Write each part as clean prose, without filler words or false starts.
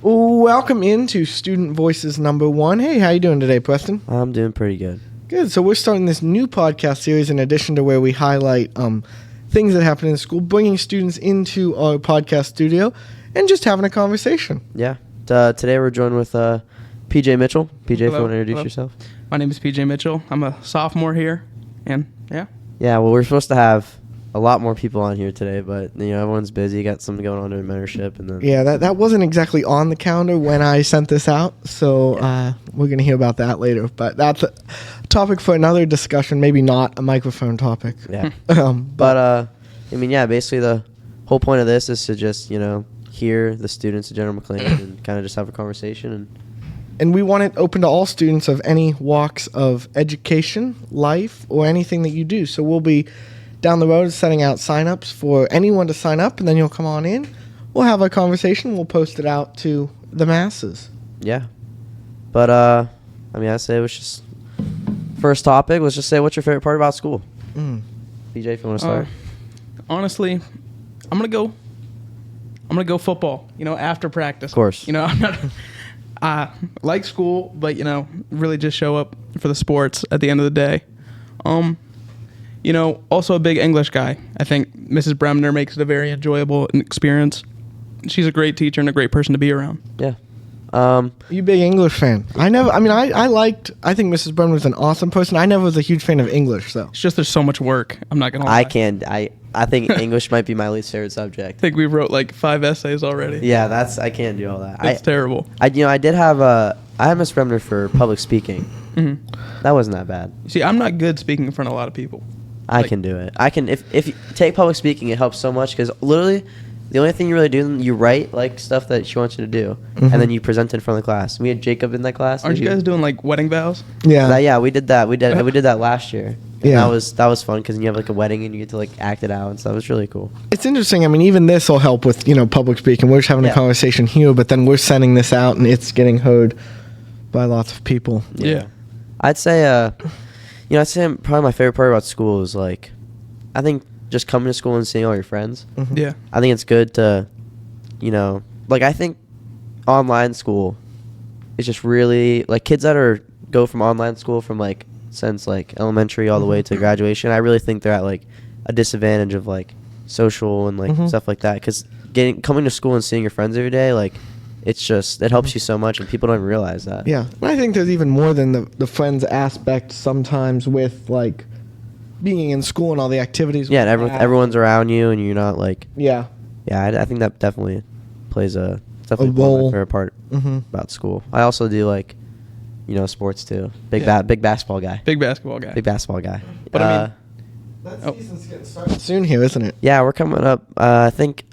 Welcome into Student Voices number 1. Hey, how you doing today, Preston? I'm doing pretty good. Good. So we're starting this new podcast series in addition to where we highlight things that happen in school, bringing students into our podcast studio and just having a conversation. Yeah. Today we're joined with PJ Mitchell. PJ, if you want to introduce Hello. yourself. My name is PJ Mitchell. I'm a sophomore here, and yeah. Yeah, well, we're supposed to have a lot more people on here today, but everyone's busy, got something going on in mentorship, and then Yeah, that wasn't exactly on the calendar when I sent this out, so we're going to hear about that later. But that's a topic for another discussion, maybe not a microphone topic. yeah. But Basically the whole point of this is to just hear the students of General McLean and kind of just have a conversation And we want it open to all students of any walks of education, life, or anything that you do. So we'll be down the road setting out sign-ups for anyone to sign up, and then you'll come on in. We'll have a conversation. We'll post it out to the masses. yeah. But I say let's just first topic. Let's just say what's your favorite part about school. PJ, if you want to start. Honestly, I'm gonna go football. After practice. Of course. I'm not. I like school, but really just show up for the sports at the end of the day. Also a big English guy. I think Mrs. Bremner makes it a very enjoyable experience. She's a great teacher and a great person to be around. Yeah. You big English fan? I think Mrs. Bremner was an awesome person. I never was a huge fan of English, though. It's just there's so much work. I'm not gonna lie. I think English might be my least favorite subject. I think we wrote like 5 essays already. Yeah, I can't do all that. It's terrible. I had Miss Bremner for public speaking. Mm-hmm. That wasn't that bad. See, I'm not good speaking in front of a lot of people. I can do it. I can if you take public speaking, it helps so much because literally the only thing you really do, you write like stuff that she wants you to do, and then you present it in front of the class. We had Jacob in that class. Aren't you guys doing like wedding vows? Yeah. Yeah, we did that. We did that last year. And Yeah. that was fun because you have like a wedding and you get to like act it out and stuff. It was really cool. It's interesting. I mean, even this will help with, public speaking. We're just having a conversation here, but then we're sending this out and it's getting heard by lots of people. Yeah. I'd say, I'd say probably my favorite part about school is like, I think just coming to school and seeing all your friends. Mhm. Yeah. I think it's good to, I think online school is just really like kids that go from online school from like since like elementary all the way to graduation. I really think they're at like a disadvantage of like social and like stuff like that because coming to school and seeing your friends every day like. It helps you so much, and people don't even realize that. Yeah. And I think there's even more than the friends aspect sometimes with, like, being in school and all the activities. Yeah, and everyone's around you, and you're not like... Yeah. Yeah, I think that definitely plays a role. My favorite part about school. I also do, like, sports, too. Big basketball guy. Big basketball guy. Big basketball guy. But I mean... That season's getting started soon here, isn't it? Yeah, we're coming up. I think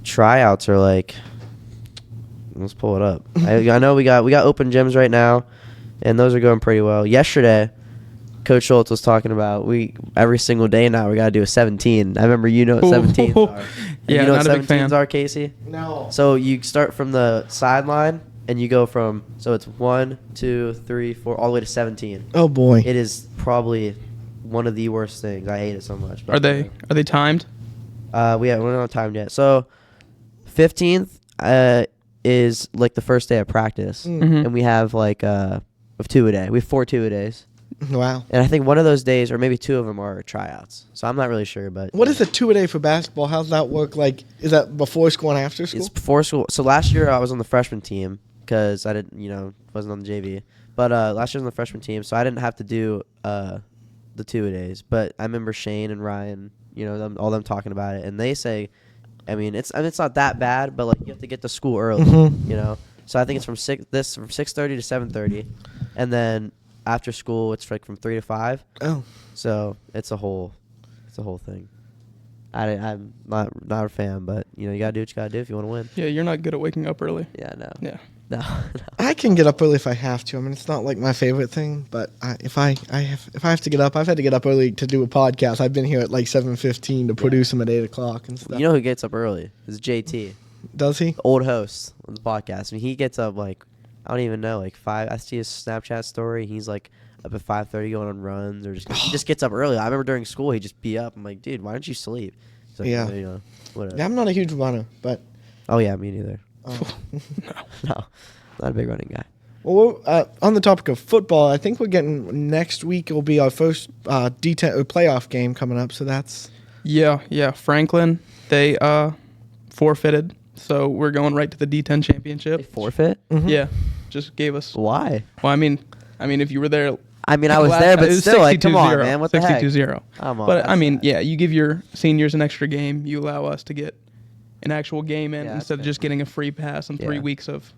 tryouts are, like... Let's pull it up. I know we got open gyms right now, and those are going pretty well. Yesterday, Coach Schultz was talking about every single day now we got to do a 17. I remember what 17s are. Yeah, you know not what a big fan. 17s are, Casey? No. So you start from the sideline, and you go it's 1, 2, 3, 4, all the way to 17. Oh, boy. It is probably one of the worst things. I hate it so much. Are they timed? We're not timed yet. So 15th, is like the first day of practice, and we have like with 2 a day. We have 4 2-a-days. Wow. And I think one of those days, or maybe 2 of them, are tryouts. So I'm not really sure, but What is a 2-a-day for basketball? How's that work? Like, is that before school and after school? It's before school. So last year I was on the freshman team because I didn't, wasn't on the JV. But last year I was on the freshman team, so I didn't have to do the 2-a-days. But I remember Shane and Ryan, all them talking about it, and they say. It's not that bad, but like you have to get to school early, So I think it's from 6:30 to 7:30, and then after school it's like from 3 to 5. Oh. So it's a whole thing. I'm not a fan, but you gotta do what you gotta do if you want to win. Yeah, you're not good at waking up early. Yeah, no. Yeah. No. I can get up early if I have to. I mean, it's not like my favorite thing, but if I have to get up, I've had to get up early to do a podcast. I've been here at like 7:15 to produce them at 8 o'clock and stuff. You know who gets up early? Is JT, Does he? the old host on the podcast. I mean, he gets up like I don't even know, like 5. I see his Snapchat story. He's like up at 5:30 going on runs, or he just gets up early. I remember during school he'd just be up. I'm like, dude, why don't you sleep? He's like, Yeah. whatever. Yeah, I'm not a huge runner, but Oh yeah, me neither. No, not a big running guy. Well, on the topic of football, I think we're getting next week will be our first D10 or playoff game coming up. So that's Yeah. Franklin, they forfeited, so we're going right to the D10 They championship. forfeit? Mhm. Yeah, just gave us. Why? Well, I mean, if you were there, I mean, I was last- there, but it was still, like, come on, 62-0, man. What the heck? 62-0. Come on. But that's I mean, sad. yeah, you give your seniors an extra game. You allow us to get an actual game in Yeah, instead of that's just getting a free pass and 3 Yeah. weeks of.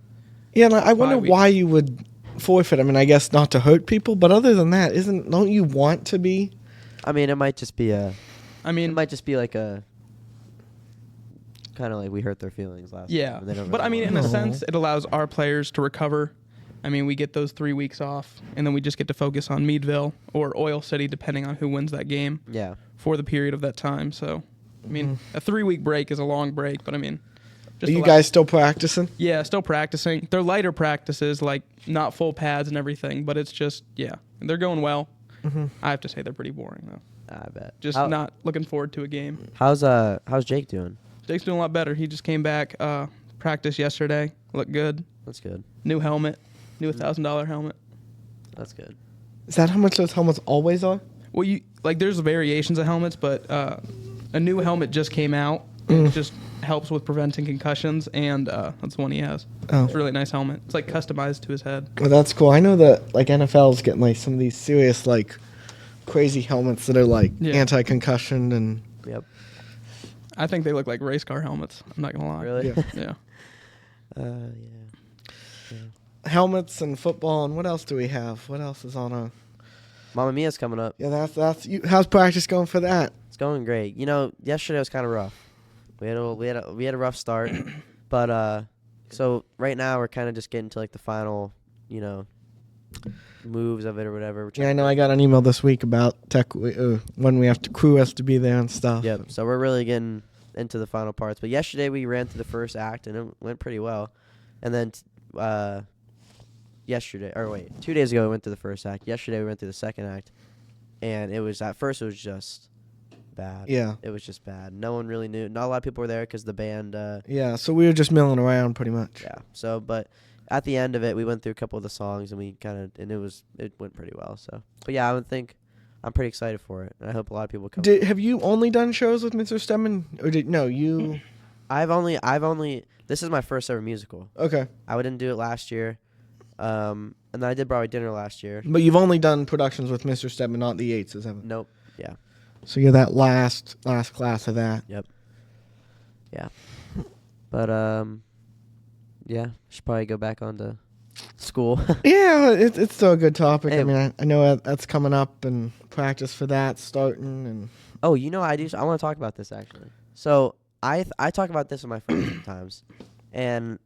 yeah. And I wonder weeks. why you would forfeit. I mean, I guess not to hurt people, but other than that, don't you want to be? I mean, it might just be I it mean, might just be like a kind of like we hurt their feelings last yeah. time. They don't But really I mean, in want a it. sense, it allows our players to recover. I mean, we get those 3 weeks off, and then we just get to focus on Meadville or Oil City, depending on who wins that game Yeah. for the period of that time. So, I mean, a 3-week break is a long break, but I mean, Are you allow- guys still practicing? Yeah, still practicing. They're lighter practices, like not full pads and everything, but it's just, yeah, they're going well. Mhm. I have to say they're pretty boring though. I bet. Just not looking forward to a game. How's Jake doing? Jake's doing a lot better. He just came back, practiced yesterday, looked good. That's good. New helmet, new $1,000 helmet. That's good. Is that how much those helmets always are? Well, there's variations of helmets, but a new helmet just came out. And it just helps with preventing concussions, and that's the one he has. Oh. It's a really nice helmet. It's like customized to his head. Well, that's cool. I know that like NFL's getting like some of these serious like crazy helmets that are like Yeah. anti-concussion and Yep. I think they look like race car helmets. I'm not gonna lie. Really? Yeah. Yeah. Yeah. helmets and football. And what else do we have? What else is on our? Mamma Mia's coming up. Yeah, that's you. How's practice going for that? It's going great. You know, yesterday was kind of rough. We had a rough start, but so right now we're kind of just getting to like the final, moves of it or whatever. We're Yeah, I know. I got an email this week about when we have to crew has to be there and stuff. Yep. So we're really getting into the final parts. But yesterday we ran through the first act and it went pretty well. And then 2 days ago we went through the first act. Yesterday we went through the second act, and at first it was just bad. Yeah. It was just bad. No one really knew. Not a lot of people were there because the band. Yeah. So we were just milling around pretty much. Yeah. So, but at the end of it, we went through a couple of the songs and it went pretty well. So, but yeah, I'm pretty excited for it. And I hope a lot of people come. Have you only done shows with Mr. Stemmen, or you? I've only. This is my first ever musical. Okay. I didn't do it last year, and then I did Broadway Dinner last year. But you've only done productions with Mr. Stedman, not the Yateses, haven't you? Nope. Yeah. So you're that last class of that. Yep. Yeah. But yeah, should probably go back on to school. Yeah, it's still a good topic. Hey. I mean, I know that's coming up and practice for that starting and. Oh, I want to talk about this actually. So I talk about this with my friends sometimes, and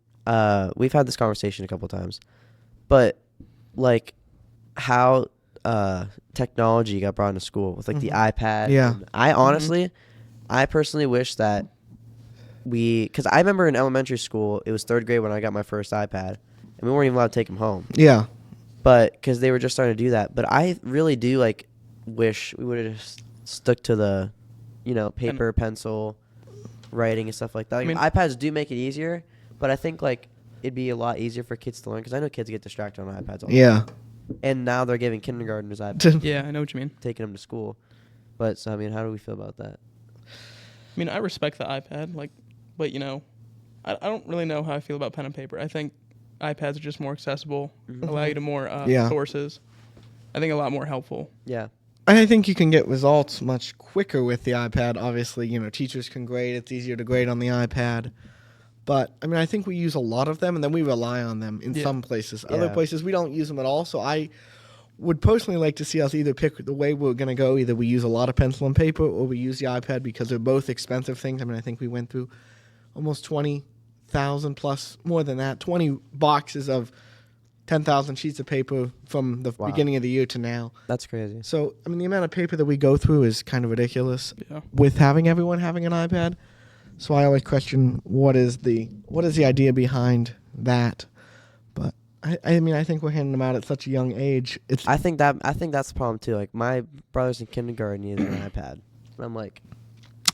we've had this conversation a couple times, but like how technology got brought into school with like the iPad. Yeah. And I personally wish that because I remember in elementary school, it was 3rd grade when I got my first iPad, and we weren't even allowed to take them home. Yeah. But because they were just starting to do that. But I really do wish we would have just stuck to the, paper, pencil, writing and stuff like that. Like, iPads do make it easier, but I think it'd be a lot easier for kids to learn because I know kids get distracted on iPads all the Yeah. time. And now they're giving kindergartners iPads, Yeah, I know what you mean. taking them to school. But so I mean, how do we feel about that? I mean, I respect the iPad, but I don't really know how I feel about pen and paper. I think iPads are just more accessible, allow you to more sources. I think a lot more helpful. Yeah. I think you can get results much quicker with the iPad. Obviously, teachers can grade. It's easier to grade on the iPad. But, I mean, I think we use a lot of them, and then we rely on them in some places. Other Yeah. places, we don't use them at all. So I would personally like to see us either pick the way we're going to go. Either we use a lot of pencil and paper, or we use the iPad because they're both expensive things. I mean, I think we went through almost 20,000 plus, more than that, 20 boxes of 10,000 sheets of paper from the beginning of the year to now. That's crazy. So, I mean, the amount of paper that we go through is kind of ridiculous Yeah. with everyone having an iPad. So I always question what is the idea behind that. But I mean, I think we're handing them out at such a young age. I think that's the problem too. Like my brother's in kindergarten, he has an iPad. And I'm like,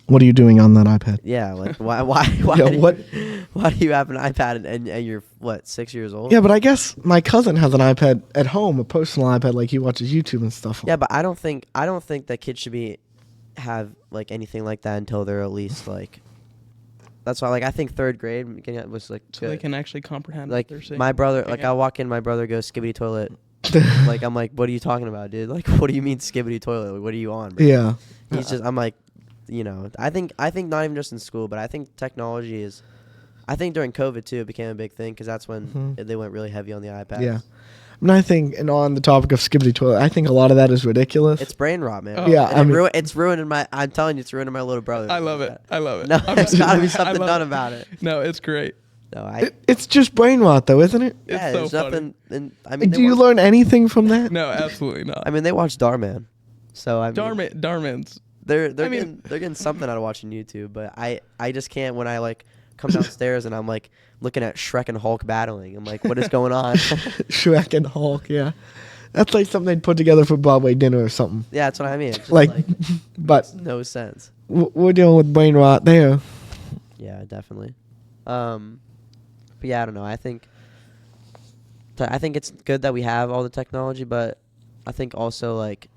What are you doing on that iPad? Yeah, like why Yeah, why do you have an iPad and you're what 6 years old? Yeah, but I guess my cousin has an iPad at home, a personal iPad, like he watches YouTube and stuff on. Yeah, but I don't think that kids should have like anything like that until they're at least like. That's why, like, I think third grade was like so good. they can actually comprehend. Like what they're saying. my brother, like I walk in, my brother goes skibbity toilet. Like I'm like, what are you talking about, dude? Like, what do you mean skibbity toilet? Like, what are you on, bro? Yeah. He's just. I'm like, I think not even just in school, but I think technology is. I think during COVID too, it became a big thing because that's when they went really heavy on the iPads. Yeah. And I think, and on the topic of skibbity toilet, I think a lot of that is ridiculous. It's brain rot, man. Oh. Yeah, it's ruining my. I'm telling you, it's ruining my little brother. I love it. I love it. No, there's gotta be something done about it. No, it's great. No, it's just brain rot, though, isn't it? yeah, It's so there's nothing. And I Do you learn anything from that? No, absolutely not. I mean, they watch Darman, so I mean, Darman's. they're getting something out of watching YouTube, but I just can't when I like come downstairs and I'm like looking at Shrek and Hulk battling. I'm like, what is going on? Shrek and Hulk, yeah. That's like something they'd put together for Broadway dinner or something. Yeah, that's what I mean. It's just Like, but makes no sense. we're dealing with brain rot there. Yeah, definitely. But yeah, I don't know. I think it's good that we have all the technology, but I think also like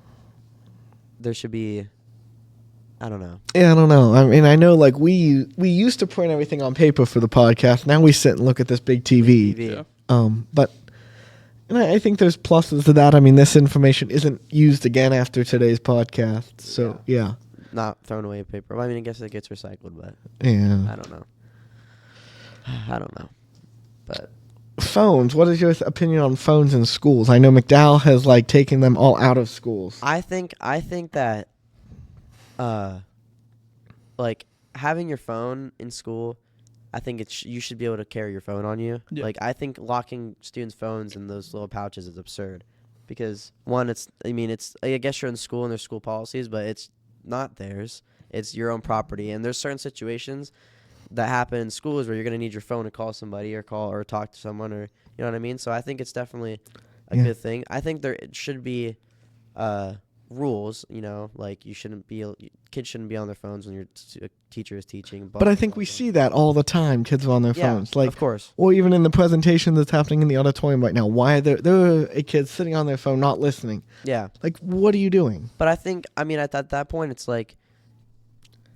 there should be. I don't know. Yeah, I don't know. I mean, I know like we used to print everything on paper for the podcast. Now we sit and look at this big TV. Yeah. But and I think there's pluses to that. I mean, this information isn't used again after today's podcast. So, yeah. Not thrown away paper. Well, I mean, I guess it gets recycled, but Yeah. I don't know. I don't know. But phones. What is your opinion on phones in schools? I know McDowell has like taken them all out of schools. I think that like having your phone in school, I think you should be able to carry your phone on you. Yeah. Like I think locking students' phones in those little pouches is absurd, because one, I guess you're in school and there's school policies, but it's not theirs. It's your own property, and there's certain situations that happen in schools where you're gonna need your phone to call somebody or talk to someone, or you know what I mean. So I think it's definitely a good thing. I think there should be rules, like kids shouldn't be on their phones when your teacher is teaching. But I think we see that all the time. Kids are on their phones, like of course, or even in the presentation that's happening in the auditorium right now. Why are there are kids sitting on their phone not listening? Yeah, like what are you doing? But I think at that point it's like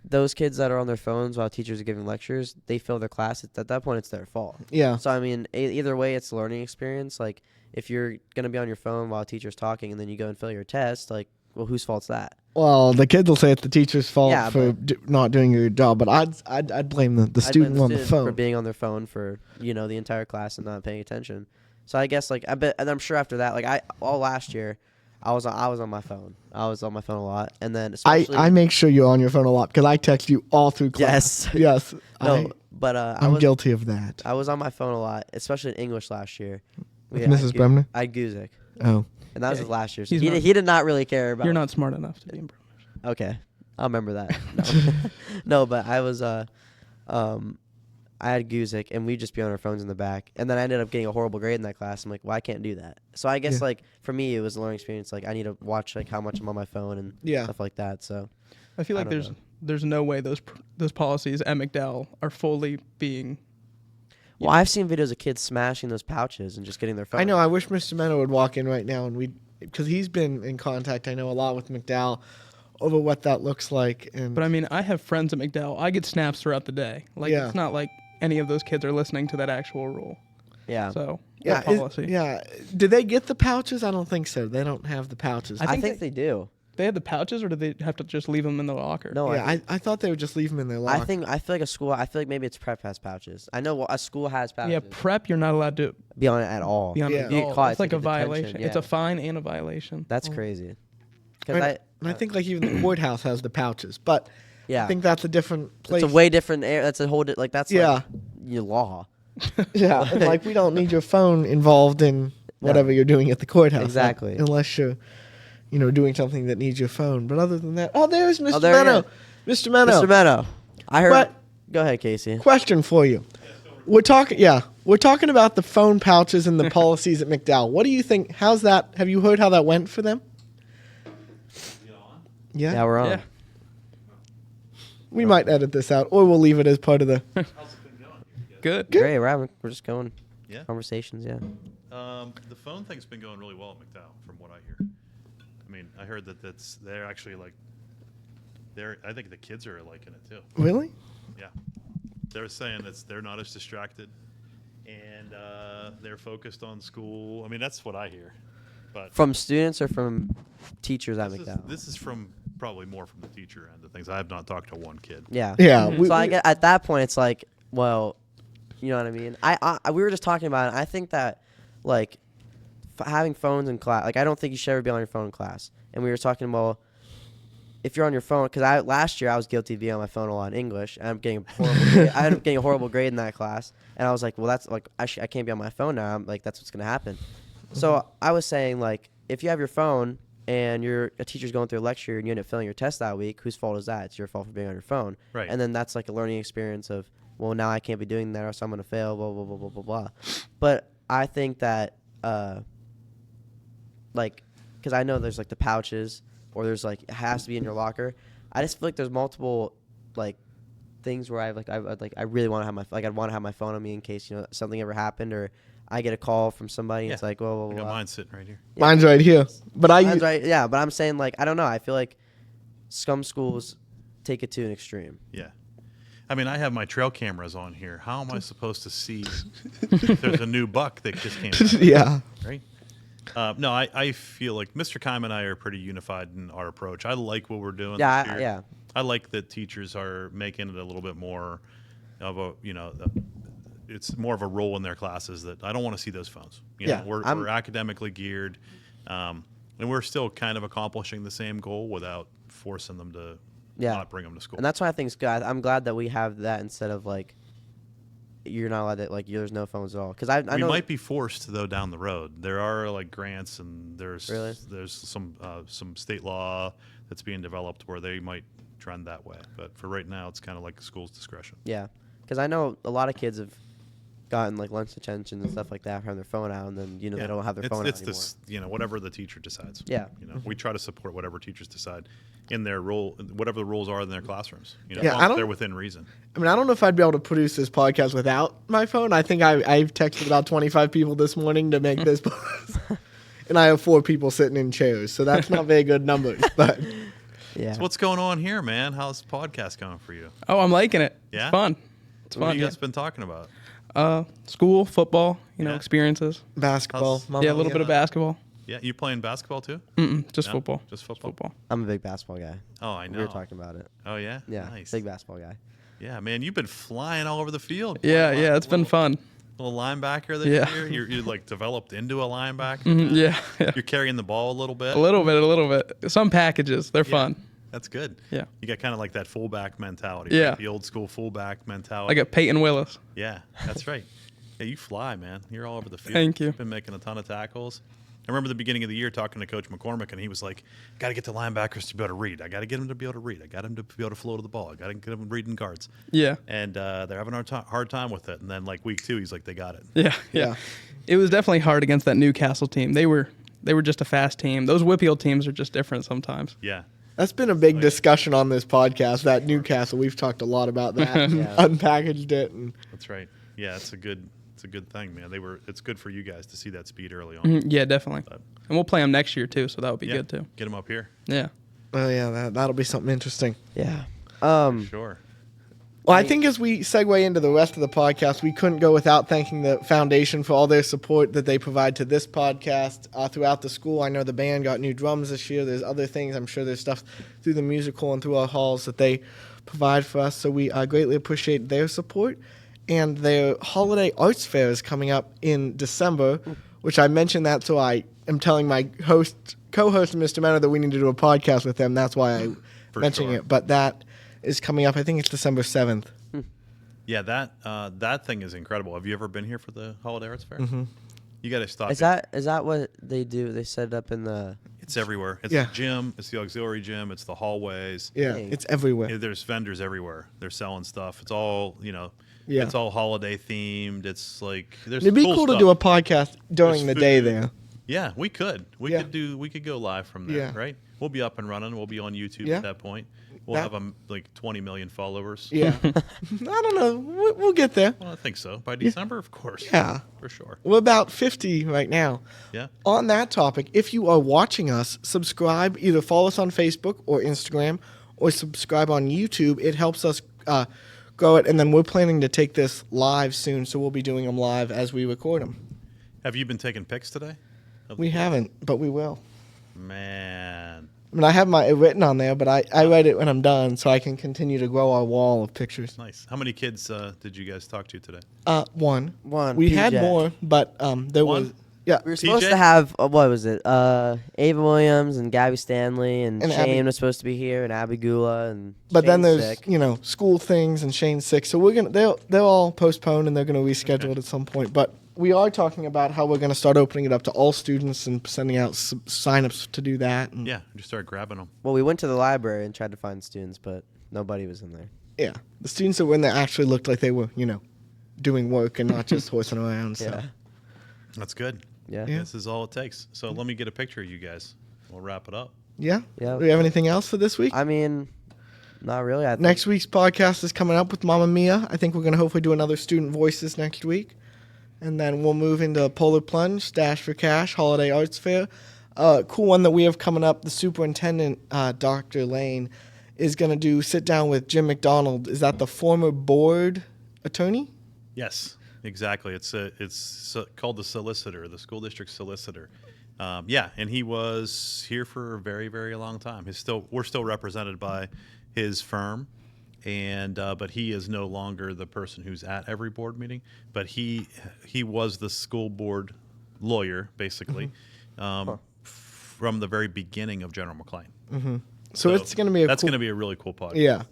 those kids that are on their phones while teachers are giving lectures, they fail their class. At that point, it's their fault. Yeah. So either way, it's a learning experience. Like if you're gonna be on your phone while a teacher's talking and then you go and fail your test, like, well, whose fault's that? Well, the kids will say it's the teacher's fault for not doing your job, but I'd blame the student on the phone for being on their phone for the entire class and not paying attention. So I guess like and I'm sure after that, like all last year, I was on my phone. I was on my phone a lot, and then especially I make sure you're on your phone a lot because I text you all through class. Yes. Yes. No, but I'm guilty of that. I was on my phone a lot, especially in English last year. With Mrs. Bremner? I had Guzik. Oh. And that was his last year. So He he did not really care about. You're not smart enough to be in Bremner. Okay, I'll remember that. No, no, but I was I had Guzik, and we'd just be on our phones in the back. And then I ended up getting a horrible grade in that class. I'm like, well, I can't do that. So I guess like for me, it was a learning experience. Like I need to watch like how much I'm on my phone and stuff like that. So I feel like there's no way those policies at McDowell are fully being. Well, I've seen videos of kids smashing those pouches and just getting their phone. I know. I wish Mr. Mennow would walk in right now and because he's been in contact, I know, a lot with McDowell over what that looks like. But I mean, I have friends at McDowell. I get snaps throughout the day. Like it's not like any of those kids are listening to that actual rule. Yeah. So policy. Do they get the pouches? I don't think so. They don't have the pouches. I think they do. They have the pouches, or do they have to just leave them in the locker? No, I thought they would just leave them in their locker. I feel like a school. I feel like maybe it's prep has pouches. I know a school has pouches. Yeah, prep. You're not allowed to be on it at all. Be on it You get caught, it's like a violation. Detention, It's a fine and a violation. That's crazy. I think like even the courthouse has the pouches, but I think that's a different place. It's a way different area. That's a whole like your law. Yeah, and like we don't need your phone involved in whatever you're doing at the courthouse. Exactly. Like, unless you're doing something that needs your phone. But other than that, there's Mr. Mennow. Mr. Mennow. Mr. Mennow. I heard. Go ahead, Casey. Question for you. We're talking about the phone pouches and the policies at McDowell. What do you think? How's that? Have you heard how that went for them? Yeah. Yeah, we're on. Yeah. We might edit this out, or we'll leave it as part of the. How's it been going? Good. Great. We're just going. Yeah. Conversations. Yeah. The phone thing's been going really well at McDowell, from what I hear. I mean, I heard that they're actually like, I think the kids are liking it too. Really? Yeah. They're saying they're not as distracted, and they're focused on school. I mean, that's what I hear. But From students or from teachers at McDowell? This is from probably more from the teacher end of things. I have not talked to one kid. Yeah. Yeah. So I get at that point, it's like, well, you know what I mean. We were just talking about it. I think that like having phones in class, like I don't think you should ever be on your phone in class. And we were talking about if you're on your phone, because last year I was guilty of being on my phone a lot in English, and I'm getting a horrible grade. I ended up getting a horrible grade in that class, and I was like, well, that's like I can't be on my phone now. I'm like, that's what's gonna happen. So I was saying, like, if you have your phone and a teacher's going through a lecture and you end up failing your test that week, whose fault is that? It's your fault for being on your phone. Right. And then that's like a learning experience of, well, now I can't be doing that, or so I'm going to fail, blah, blah, blah, blah, blah, blah. But I think that, like, because I know there's, like, the pouches, or there's, like, it has to be in your locker. I just feel like there's multiple, like, things where I really want to have I'd want to have my phone on me in case, you know, something ever happened, or I get a call from somebody. Yeah. It's like, well, I got mine sitting right here. Yeah. Mine's right here. But Mine's right. Yeah, but I'm saying, like, I don't know. I feel like some schools take it to an extreme. Yeah. I mean, I have my trail cameras on here. How am I supposed to see if there's a new buck that just came out? Yeah. Right? No, I feel like Mr. Kime and I are pretty unified in our approach. I like what we're doing. Yeah, this year. yeah. I like that teachers are making it a little bit more of a, you know, it's more of a role in their classes that I don't want to see those phones. You know, we're academically geared, and we're still kind of accomplishing the same goal without forcing them to not bring them to school. And that's what I think is good. I'm glad that we have that instead of like you're not allowed to, like, there's no phones at all. Because I know we might be forced though down the road. There are like grants and there's some state law that's being developed where they might trend that way. But for right now, it's kind of like the school's discretion. Yeah, because I know a lot of kids have gotten like lunch detention and stuff like that for having their phone out, and then they don't have their phone out it's anymore. this, whatever the teacher decides. Yeah. We try to support whatever teachers decide in their role, whatever the rules are in their classrooms. As Yeah, long as they're within reason. I mean, I don't know if I'd be able to produce this podcast without my phone. I think I've texted about 25 people this morning to make this post. And I have 4 people sitting in chairs, so that's not very good numbers. But Yeah. So what's going on here, man? How's the podcast going for you? Oh, I'm liking it. Yeah? It's fun. It's What fun. have you guys been talking about? School, football, Yeah. experiences. basketball. How's- Yeah, a little bit of basketball. Yeah, you playing basketball too? Just No? football. Just football? I'm a big basketball guy. Oh, I know. We were talking about it. Oh, yeah? Yeah, Nice. big basketball guy. Yeah, man, you've been flying all over the field. Yeah, it's been fun. Little linebacker this Yeah. year. You're like developed into a linebacker. Yeah. You're carrying the ball a little bit. A little bit. Some packages, they're fun. That's good. Yeah. You got kind of like that fullback mentality. Yeah. Right? The old school fullback mentality. Like a Peyton Willis. Yeah, that's right. Yeah, you fly, man. You're all over the field. Thank you. You've been making a ton of tackles. I remember the beginning of the year talking to Coach McCormick, and he was like, got to get the linebackers to be able to read. I got to get them to be able to read. I got them to be able to flow to the ball. I got to get them reading guards. Yeah. And they're having a hard time with it. And then like week 2, he's like, they got it. Yeah. It was definitely hard against that Newcastle team. They were just a fast team. Those Whitfield teams are just different sometimes. Yeah. That's been a big discussion on this podcast, that Newcastle. We've talked a lot about that. Yeah. Unpackaged it. And That's right. Yeah, it's a good thing, man. It's good for you guys to see that speed early on. Mhm, yeah, definitely. But- And we'll play them next year too, so that would be Yeah, good too. Get them up here. Yeah. oh, yeah, that'll be something interesting. Yeah. Sure. Well, I think as we segue into the rest of the podcast, we couldn't go without thanking the foundation for all their support that they provide to this podcast throughout the school. I know the band got new drums this year. There's other things. I'm sure there's stuff through the musical and through our halls that they provide for us. So we greatly appreciate their support. And their holiday arts fair is coming up in December, which I mentioned that, so I am telling my co-host, Mr. Mennow, that we need to do a podcast with them. That's why I'm mentioning sure. it. But that is coming up. I think it's December 7th. Yeah, that thing is incredible. Have you ever been here for the Holiday Arts Fair? Mm-hmm. You got to stop. Is that what they do? They set it up in the. It's everywhere. It's Yeah. the gym. It's the auxiliary gym. It's the hallways. Yeah, Dang. it's everywhere. Yeah, there's vendors everywhere. They're selling stuff. It's all Yeah. It's all holiday themed. It's like there's. It'd be cool to stuff. do a podcast during There's the day food. there. Yeah, we could. We Yeah. could go live from there, Yeah. right? We'll be up and running. We'll be on YouTube Yeah. at that point. We'll have like 20 million followers. Yeah. I don't know. We'll get there. Well, I think so. By December, of course. Yeah. For sure. We're about 50 right now. Yeah. On that topic, if you are watching us, subscribe. Either follow us on Facebook or Instagram or subscribe on YouTube. It helps us grow it. And then we're planning to take this live soon, so we'll be doing them live as we record them. Have you been taking pics today? We haven't, but we will. Man. I mean, I have my written on there, but I write it when I'm done so I can continue to grow our wall of pictures. Nice. How many kids did you guys talk to today? One. We had more, but there One? was... Yeah. We were supposed TJ? to have, what was it? Ava Williams and Gabby Stanley and Shane Abby. was supposed to be here and Abby Gula and But then Shane's there's, sick. school things and Shane's sick. So we're they're all postponed and they're going to reschedule it at some point. But we are talking about how we're going to start opening it up to all students and sending out signups to do that. And Yeah, just start grabbing them. Well, we went to the library and tried to find students, but nobody was in there. Yeah. The students that were in there actually looked like they were, doing work and not just horsing around. So. Yeah. That's good. Yeah. This is all it takes. So let me get a picture of you guys. We'll wrap it up. Yeah? Yeah. Do we have anything else for this week? I mean, not really. I think Next week's podcast is coming up with Mama Mia. I think we're going to hopefully do another Student Voices next week. And then we'll move into Polar Plunge, Stash for Cash, Holiday Arts Fair. Cool one that we have coming up, the superintendent, Dr. Lane, is going to do sit down with Jim McDonald. Is that the former board attorney? Yes, exactly. It's called the solicitor, the school district solicitor. And he was here for a very, very long time. We're still represented by his firm, and but he is no longer the person who's at every board meeting. But he was the school board lawyer, basically, from the very beginning of General McLean. Mm-hmm. So it's going to be going to be a really cool podcast. Yeah.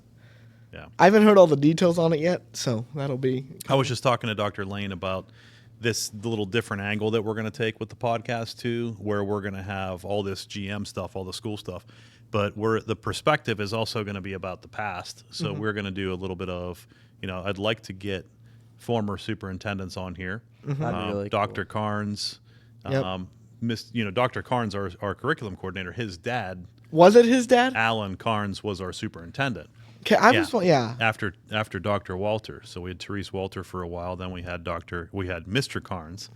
Yeah. I haven't heard all the details on it yet, so that'll be... I was just talking to Dr. Lane about the little different angle that we're going to take with the podcast too, where we're going to have all this GM stuff, all the school stuff, but the perspective is also going to be about the past. So we're going to do a little bit of, I'd like to get former superintendents on here. That'd be really Dr. cool. Carnes, Yep. Dr. Carnes, our curriculum coordinator, his dad, Was it his dad? Alan Carnes, was our superintendent. Okay, After Dr. Walter, so we had Therese Walter for a while. Then we had Mr. Carnes,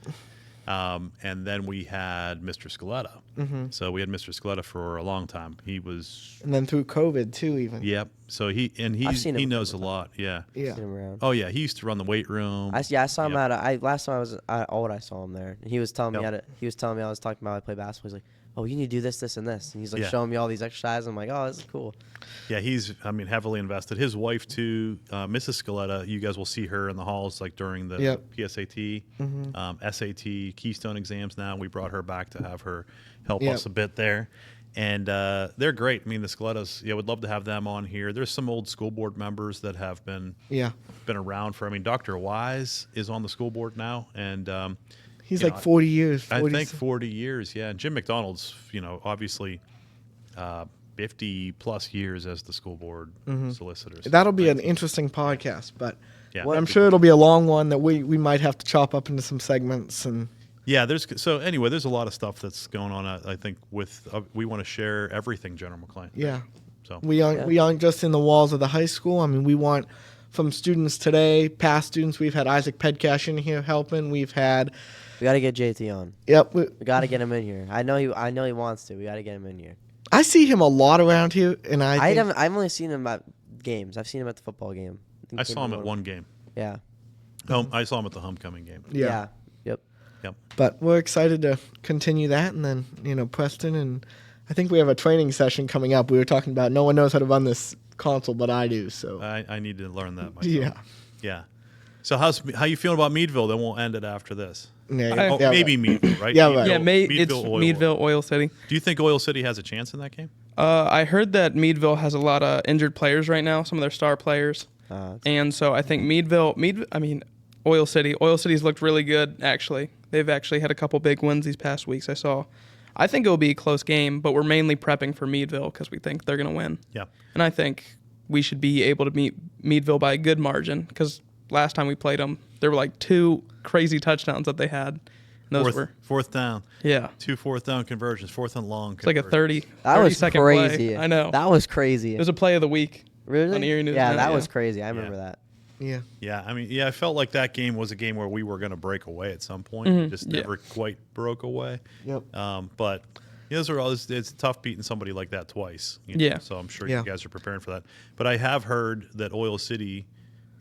and then we had Mr. Scaletta. Mm-hmm. So we had Mr. Scaletta for a long time. He was, And then through COVID too, even. yep. So he knows a lot. Yeah. Yeah. seen him around. Oh yeah, he used to run the weight room. I saw him Yep. last time I was at Old, I saw him there. And he was telling me Yep. he was telling me I was talking about how I play basketball. He's like, "Oh, you need to do this, this, and this." And he's like Yeah. showing me all these exercises. I'm like, "Oh, this is cool." Yeah, he's heavily invested. His wife too, Mrs. Scaletta. You guys will see her in the halls like during the Yep. PSAT, SAT, Keystone exams. Now we brought her back to have her help Yep. us a bit there, and they're great. I mean, the Scalettas. Yeah, would love to have them on here. There's some old school board members that have been around for. Dr. Wise is on the school board now, and He's like 40 years. I think 40 years. Yeah, and Jim McDonald's obviously 50 plus years as the school board solicitor. So That'll be an interesting podcast, but Yeah. I'm sure it'll be a long one that we might have to chop up into some segments. And Yeah, there's a lot of stuff that's going on. I think with we want to share everything General McLean. yeah, So we aren't just in the walls of the high school. We want from students today, past students. We've had Isaac Pedcash in here helping. We got to get JT on. Yep. We got to get him in here. I know he wants to. We got to get him in here. I see him a lot around here, and I've only seen him at games. I've seen him at the football game. I saw him at one game. Yeah. I saw him at the homecoming game. Yeah. Yep. But we're excited to continue that, and then Preston, and I think we have a training session coming up. We were talking about no one knows how to run this console, but I do. So I need to learn that myself. yeah. Yeah. So how you feeling about Meadville? Then we'll end it after this. Yeah, Maybe Meadville, right? Yeah, right. Yeah, Meadville, Meadville, Oil City. Do you think Oil City has a chance in that game? I heard that Meadville has a lot of injured players right now, some of their star players. And so I think Oil City's looked really good, actually. They've actually had a couple big wins these past weeks, I saw. I think it'll be a close game, but we're mainly prepping for Meadville because we think they're going to win. Yeah. And I think we should be able to meet Meadville by a good margin because last time we played them, there were like 2 crazy touchdowns that they had. Fourth down. Yeah. 2 fourth down conversions, fourth and long. It's like a 30 That was second crazy. play. I know. That was crazy. It was a play of the week. Really? On Erie News yeah, Now, that was crazy. I remember that. Yeah. Yeah, I mean, I felt like that game was a game where we were going to break away at some point. Mm-hmm. Just never quite broke away. Yep. But those are all. It's tough beating somebody like that twice. Yeah. So I'm sure you guys are preparing for that. But I have heard that Oil City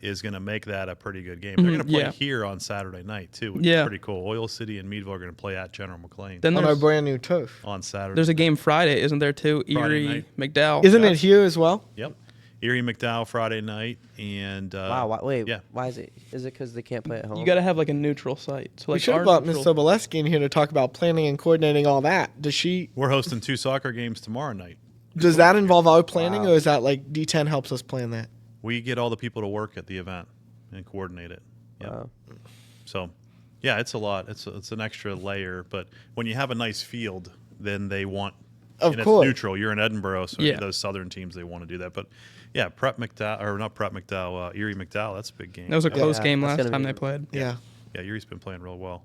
is going to make that a pretty good game. They're going to play here on Saturday night too, which is pretty cool. Oil City and Meadville are going to play at General McLean Then on our brand new turf on Saturday. There's a game Friday, isn't there too? Erie, McDowell. Isn't it here as well? Yep. Erie McDowell Friday night, and wow. Wait. Yeah. Why is it? Is it because they can't play at home? You got to have like a neutral site. So like we should have brought Ms. Soboleski in here to talk about planning and coordinating all that. Does she? We're hosting 2 soccer games tomorrow night. Does that involve our planning, or is that like D10 helps us plan that? We get all the people to work at the event and coordinate it. Yep. Wow. So, yeah, it's a lot. It's an extra layer. But when you have a nice field, then they want. Of and course. It's neutral. You're in Edinburgh, so those southern teams, they want to do that. But yeah, Erie McDowell, that's a big game. That was a close game last time they played. Yeah. Yeah, Erie's been playing real well.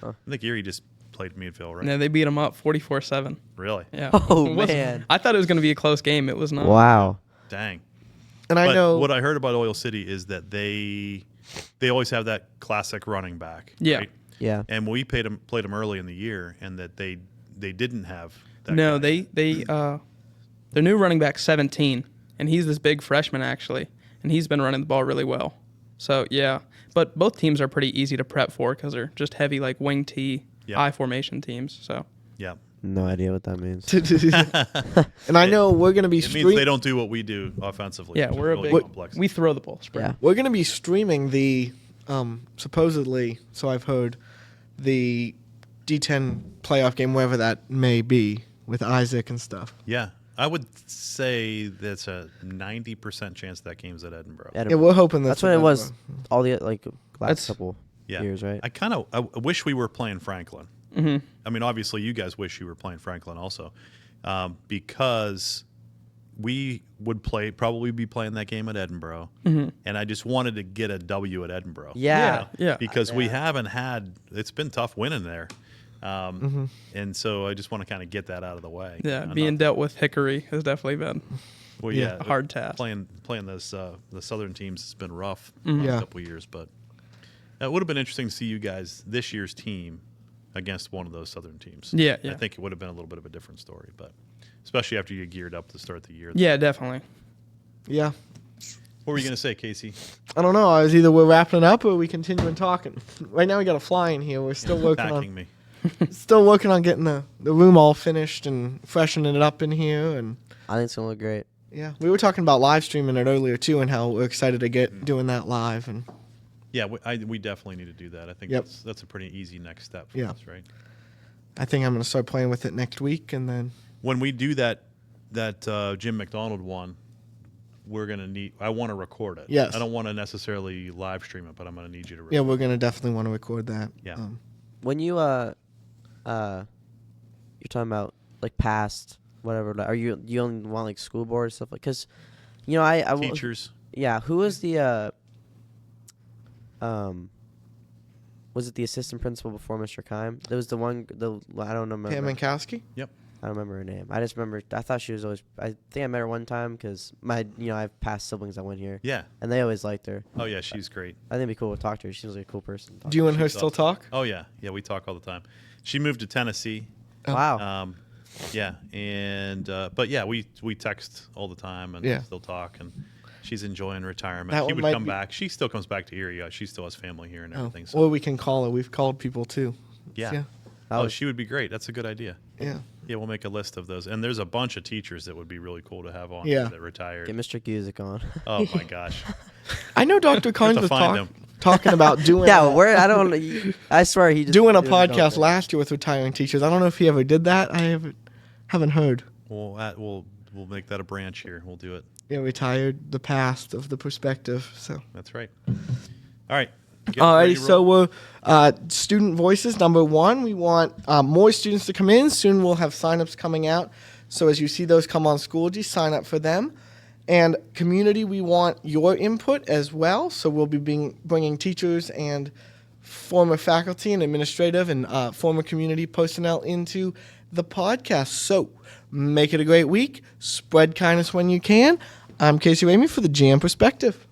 Huh. I think Erie just played Meadville, right? Yeah, they beat them up 44-7. Really? Yeah. Oh, man. I thought it was going to be a close game. It was not. Wow. Dang. And I know what I heard about Oil City is that they always have that classic running back. Yeah. Right? Yeah. And we played them early in the year, and that they didn't have that No, guy. their new running back 17, and he's this big freshman actually, and he's been running the ball really well. So yeah, but both teams are pretty easy to prep for because they're just heavy like wing T, I formation teams. So yeah. No idea what that means. and I know we're going to be It means they don't do what we do offensively. Yeah, we're really a big complex. We throw the ball. Yeah. We're going to be streaming the supposedly, so I've heard, the D10 playoff game, wherever that may be, with Isaac and stuff. Yeah. I would say that's a 90% chance that game's at Edinburgh. Yeah, we're hoping that's what it was all the last couple years, right? I wish we were playing Franklin. Mm-hmm. I mean, obviously, you guys wish you were playing Franklin also, because we would probably be playing that game at Edinburgh, and I just wanted to get a W at Edinburgh. Yeah. Because we haven't had. It's been tough winning there, and so I just want to kind of get that out of the way. Yeah, being dealt with Hickory has definitely been a hard task. Playing those the Southern teams has been rough Mm-hmm. the last couple of years, but it would have been interesting to see you guys this year's team against one of those Southern teams. Yeah. I think it would have been a little bit of a different story, but especially after you get geared up to start the year. Yeah, definitely. Yeah. What were you going to say, Casey? I don't know. I was either we're wrapping it up or we continuing talking. Right now we got a fly in here. We're still working still working on getting the room all finished and freshening it up in here. And I think it's going to look great. Yeah. We were talking about live streaming it earlier too, and how we're excited to get doing that live. And yeah, we definitely need to do that. I think that's a pretty easy next step for us, right? I think I'm going to start playing with it next week, and then when we do that Jim McDonald one, we're going to need. I want to record it. Yes. I don't want to necessarily live stream it, but I'm going to need you to record it. Yeah, we're going to definitely want to record that. Yeah. When you you're talking about like past whatever, are you only want like school board stuff, like, because I teachers. Yeah, who was the was it the assistant principal before Mr. Kime? There was the one, I don't remember. Pam Minkowski? Yep. I don't remember her name. I just remember, I thought she was always, I think I met her one time because I have past siblings that went here. Yeah. And they always liked her. Oh, yeah, she's great. I think it'd be cool to talk to her. She seems like a cool person. Do you and her still talk? Oh, yeah. Yeah, we talk all the time. She moved to Tennessee. Oh. Wow. Yeah, and, but yeah, we text all the time and still talk, and she's enjoying retirement. She would come back. She still comes back to Erie. She still has family here and everything. So. Or we can call her. We've called people too. Yeah. Oh, she would be great. That's a good idea. Yeah. Yeah, we'll make a list of those. And there's a bunch of teachers that would be really cool to have on that retired. Get Mr. Guzik on. Oh, my gosh. I know Dr. Carnes was talking about doing I swear he just doing a podcast last year with retiring teachers. I don't know if he ever did that. I haven't heard. We'll make that a branch here. We'll do it. Yeah, retired, the past of the perspective. So that's right. All right. All right, so we're student voices. Number one, we want more students to come in. Soon we'll have signups coming out. So as you see those come on Schoology, sign up for them. And community, we want your input as well. So we'll be bringing teachers and former faculty and administrative and former community personnel into the podcast. So make it a great week. Spread kindness when you can. I'm Casey Ramey for the GM Perspective.